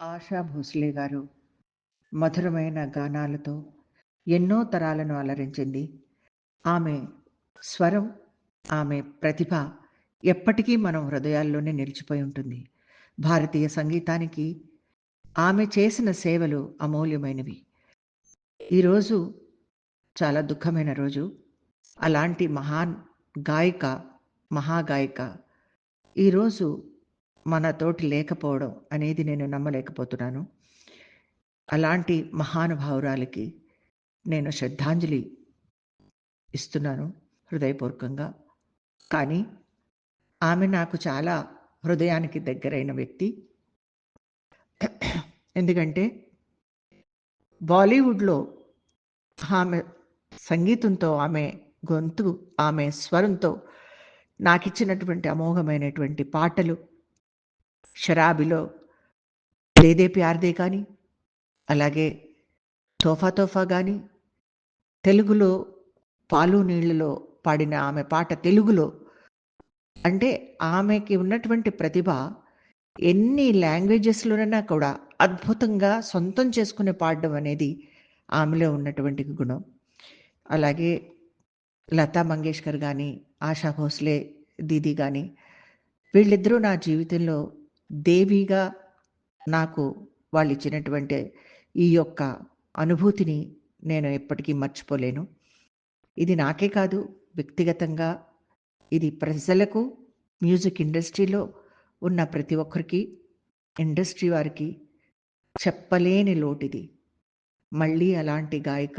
ఆశా భోస్లే గారు మధురమైన గానాలతో ఎన్నో తరాలను అలరించింది. ఆమె స్వరం, ఆమె ప్రతిభ ఎప్పటికీ మనం హృదయాల్లోనే నిలిచిపోయి ఉంటుంది. భారతీయ సంగీతానికి ఆమె చేసిన సేవలు అమూల్యమైనవి. ఈరోజు చాలా దుఃఖమైన రోజు. అలాంటి మహాన్ గాయిక, మహాగాయిక ఈరోజు మనతోటి లేకపోవడం అనేది నేను నమ్మలేకపోతున్నాను. అలాంటి మహానుభావురాలికి నేను శ్రద్ధాంజలి ఇస్తున్నాను హృదయపూర్వకంగా. కానీ ఆమె నాకు చాలా హృదయానికి దగ్గరైన వ్యక్తి. ఎందుకంటే బాలీవుడ్‌లో ఆమె సంగీతంతో, ఆమె గొంతు, ఆమె స్వరంతో నాకిచ్చినటువంటి అమోఘమైనటువంటి పాటలు 'షరాబిలో' 'దే దే ప్యార్ దే' కానీ, అలాగే 'తోఫా తోఫా' గానీ, తెలుగులో 'పాలు నీళ్ళలో' పాడిన ఆమె పాట తెలుగులో, అంటే ఆమెకి ఉన్నటువంటి ప్రతిభ ఎన్ని లాంగ్వేజెస్‌లోనైనా కూడా అద్భుతంగా సొంతం చేసుకుని పాడడం అనేది ఆమెలో ఉన్నటువంటి గుణం. అలాగే లతా మంగేష్కర్ గానీ, ఆశా భోస్లే దీదీ గానీ, వీళ్ళిద్దరూ నా జీవితంలో దేవిగా నాకు వాళ్ళిచ్చినటువంటి ఈ యొక్క అనుభూతిని నేను ఎప్పటికీ మర్చిపోలేను. ఇది నాకే కాదు, వ్యక్తిగతంగా ఇది ప్రజలకు, మ్యూజిక్ ఇండస్ట్రీలో ఉన్న ప్రతి ఒక్కరికి, ఇండస్ట్రీ వారికి చెప్పలేని లోటిది. మళ్ళీ అలాంటి గాయిక,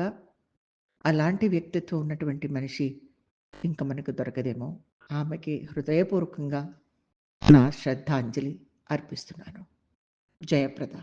అలాంటి వ్యక్తిత్వం ఉన్నటువంటి మనిషి ఇంక మనకు దొరకదేమో. ఆమెకి హృదయపూర్వకంగా నా శ్రద్ధాంజలి అర్పిస్తున్నాను. జయప్రద.